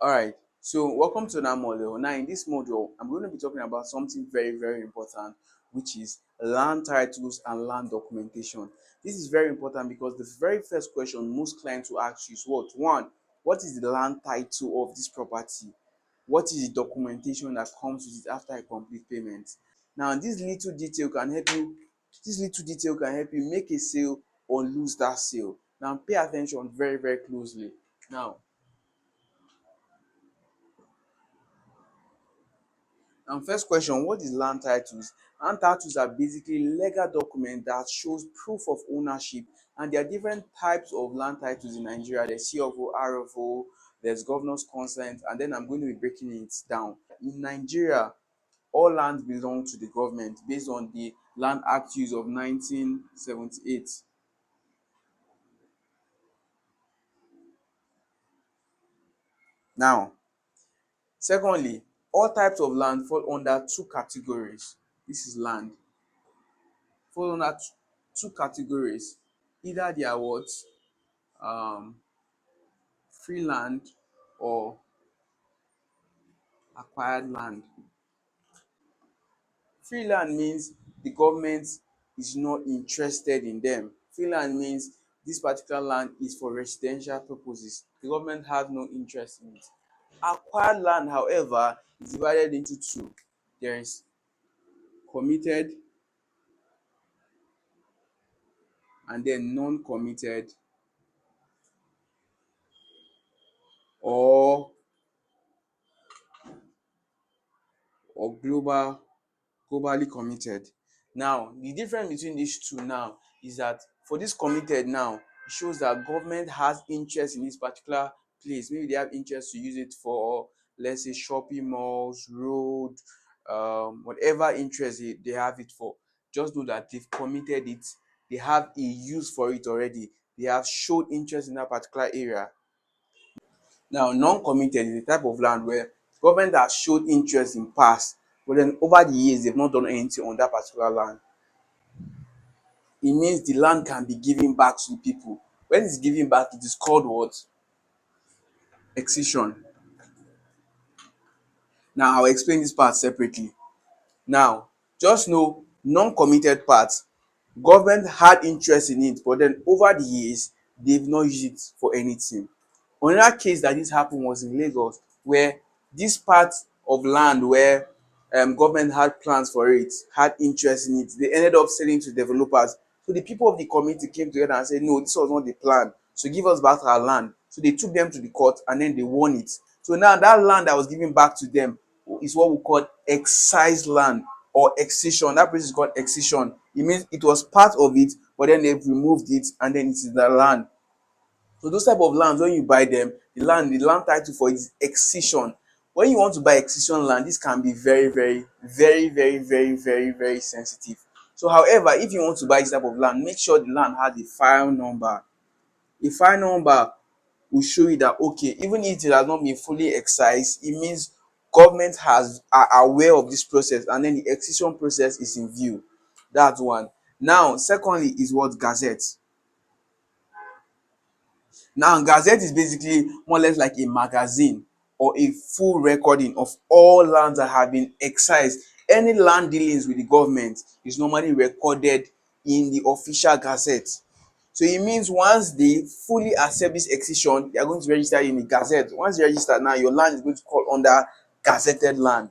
All right, so welcome to that module. Now, in this module, I'm going to be talking about something very, very important, which is land titles and land documentation. This is very important because the very first question most clients will ask you is what? One, what is the land title of this property? What is the documentation that comes with it after a complete payment? Now, this little detail can help you make a sale or lose that sale. Now, pay attention very, very closely. Now, first question, what is land titles? Land titles are basically legal documents that shows proof of ownership, and there are different types of land titles in Nigeria. There's CFO, RFO, there's governor's consent, and then I'm going to be breaking it down. In Nigeria, all lands belong to the government based on the Land Act Use of 1978. Now, secondly, all types of land fall under two categories. This is land. Fall under two categories. Either they are what? um Free land or acquired land. Free land means the government is not interested in them. Free land means this particular land is for residential purposes. The government has no interest in it. Acquired land, however, is divided into two. There is committed and then non-committed, or globally committed. Now, the difference between these two now is that for this committed now, it shows that government has interest in this particular place. Maybe they have interest to use it for, let's say, shopping malls, road, whatever interest they have it for. Just know that they've committed it. They have a use for it already. They have showed interest in that particular area. Now, non-committed is a type of land where government has showed interest in past, but then over the years they've not done anything on that particular land. It means the land can be given back to the people. When it's given back, it is called what? Excision. Now, I'll explain this part separately. Now, just know non-committed part, government had interest in it, but then over the years they've not used it for anything. Another case that this happened was in Lagos, where this part of land where government had plans for it, had interest in it, they ended up selling to developers. So the people of the community came together and said, no, this was not the plan, so give us back our land. So they took them to the court and then they won it. So now that land that was given back to them is what we call excised land or excision. That place is called excision. It means it was part of it, but then they've removed it and then it is the land. So those type of lands, when you buy them, the land title for it is excision. When you want to buy excision land, this can be very, very, very, very, very, very, very sensitive. So however, if you want to buy this type of land, make sure the land has a file number. A file number will show you that, okay, even if it has not been fully excised, it means government are aware of this process, and then the excision process is in view. That's one. Now, secondly is what? Gazette. Now, Gazette is basically more or less like a magazine or a full recording of all lands that have been excised. Any land dealings with the government is normally recorded in the official Gazette. So it means once they fully accept this excision, they are going to register in the Gazette. Once you register now, your land is going to call under gazetted land.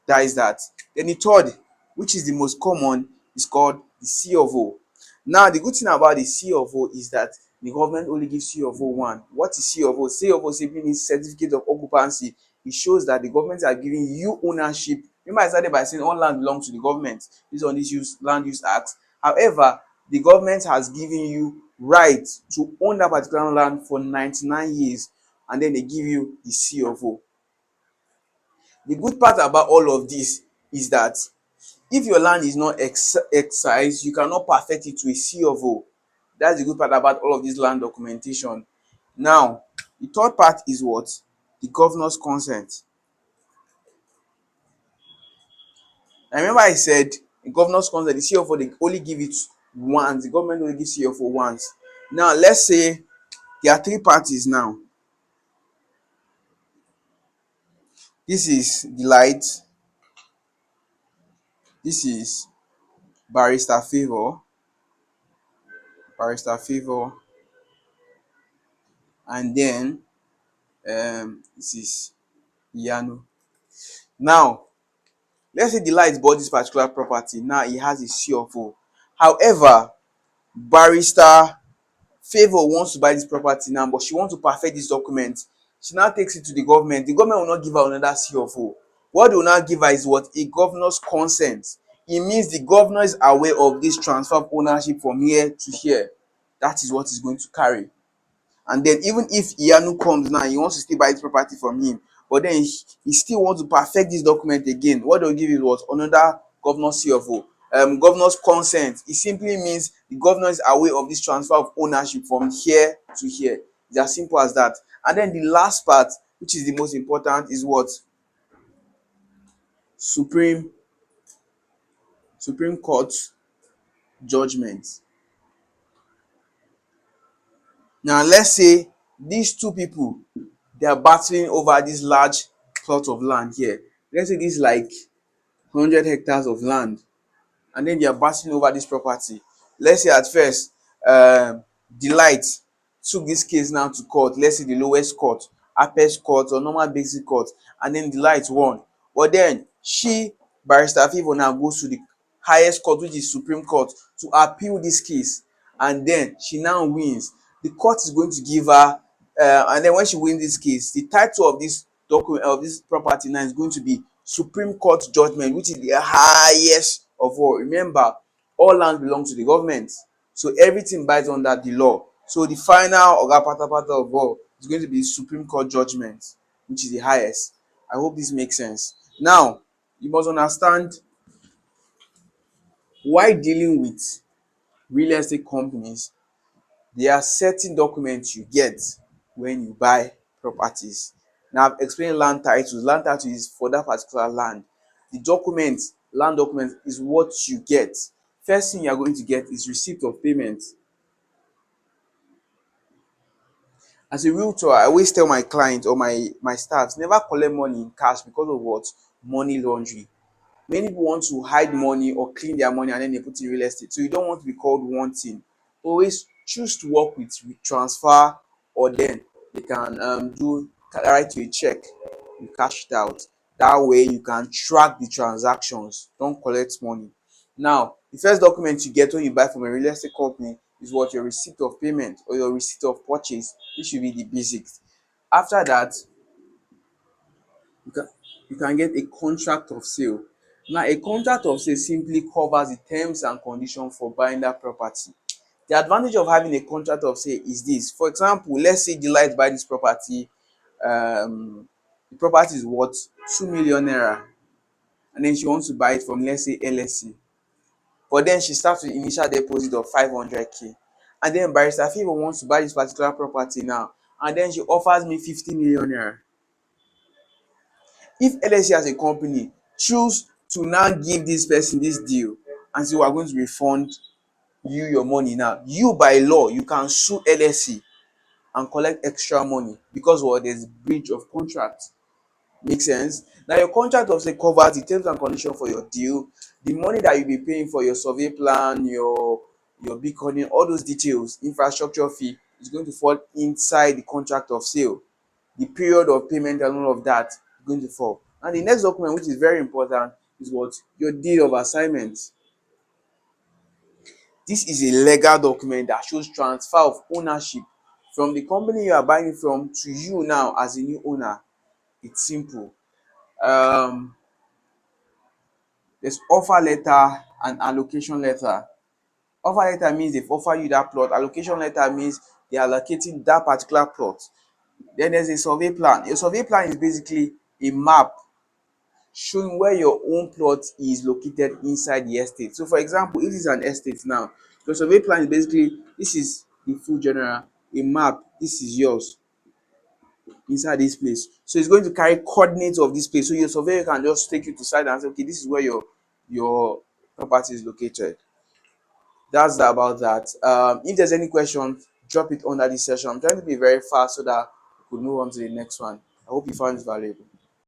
That is that. Then the third, which is the most common, is called the C of O. Now, the good thing about the C of O is that the government only gives C of O one. What is C of O? C of O simply means certificate of occupancy. It shows that the government are giving you ownership. Remember, I started by saying all land belongs to the government based on this land use act. However, the government has given you right to own that particular land for 99 years, and then they give you the C of O. The good part about all of this is that if your land is not excised, you cannot perfect it to a C of O. That's the good part about all of this land documentation. Now, the third part is what? The governor's consent. I remember I said the governor's consent, the C of O, they only give it once. The government only gives C of O once. Now, let's say there are three parties now. This is Delight. This is Barrister Favor. Barrister Favor. And then this is Yano. Now, let's say Delight bought this particular property. Now he has a C of O. However, Barrister Favor wants to buy this property now, but she wants to perfect this document. She now takes it to the government. The government will not give her another C of O. What they will now give her is what? A governor's consent. It means the governor is aware of this transfer of ownership from here to here. That is what he's going to carry. And then even if Iyanu comes now, he wants to still buy this property from him, but then he still wants to perfect this document again. What they'll give is what? Another governor's CFO. Governor's consent. It simply means the governor is aware of this transfer of ownership from here to here. It's as simple as that. And then the last part, which is the most important, is what? Supreme Supreme Court judgment. Now let's say these two people, they are battling over this large plot of land here. Let's say this is like 100 hectares of land, and then they are battling over this property. Let's say at first, Delight took this case now to court. Let's say the lowest court, apex court or normal basic court, and then Delight won. But then Barrister Favor now goes to the highest court, which is Supreme Court, to appeal this case, and then she now wins. The court is going to give her, and then when she wins this case, the title of this document of this property now is going to be Supreme Court judgment, which is the highest of all. Remember, all land belongs to the government, so everything bides under the law. So the final oga patapata of all is going to be Supreme Court judgment, which is the highest. I hope this makes sense. Now, you must understand why dealing with real estate companies, there are certain documents you get when you buy properties. Now, I've explained land titles. Land title is for that particular land. The document, land document, is what you get. First thing you are going to get is receipt of payment. As a realtor, I always tell my clients or my staffs, never collect money in cash because of what? Money laundering. Many people want to hide money or clean their money and then they put in real estate. So you don't want to be called wanting. Always choose to work with transfer, or then they can write you a check, you cash it out. That way you can track the transactions. Don't collect money. Now, the first document you get when you buy from a real estate company is what? Your receipt of payment or your receipt of purchase. This should be the basics. After that, you can you can get a contract of sale. Now, a contract of sale simply covers the terms and conditions for buying that property. The advantage of having a contract of sale is this. For example, let's say Delight buy this property. The property is worth 2 million naira, and then she wants to buy it from, let's say, LSC. But then she starts with initial deposit of 500k, and then Barrister Favor wants to buy this particular property now, and then she offers me 50 million naira. If LSC as a company choose to now give this person this deal and say we are going to refund you your money now, you by law you can sue LSC and collect extra money because what? There's breach of contract. Make sense? Now your contract also covers the terms and conditions for your deal, the money that you be paying for your survey plan, your beaconing, all those details, infrastructure fee is going to fall inside the contract of sale. The period of payment and all of that is going to fall. And the next document, which is very important, is what? Your deed of assignment. This is a legal document that shows transfer of ownership from the company you are buying from to you now as a new owner. It's simple. Um, there's offer letter and allocation letter. Offer letter means they've offered you that plot. Allocation letter means they are allocating that particular plot. Then there's a survey plan. A survey plan is basically a map showing where your own plot is located inside the estate. So for example, if this is an estate now, the survey plan is basically, this is the full general, a map, this is yours inside this place. So it's going to carry coordinates of this place. So your surveyor can just take you to site and say, okay, this is where your property is located. That's about that. If there's any question, drop it under this session. I'm trying to be very fast so that we could move on to the next one. I hope you found it valuable.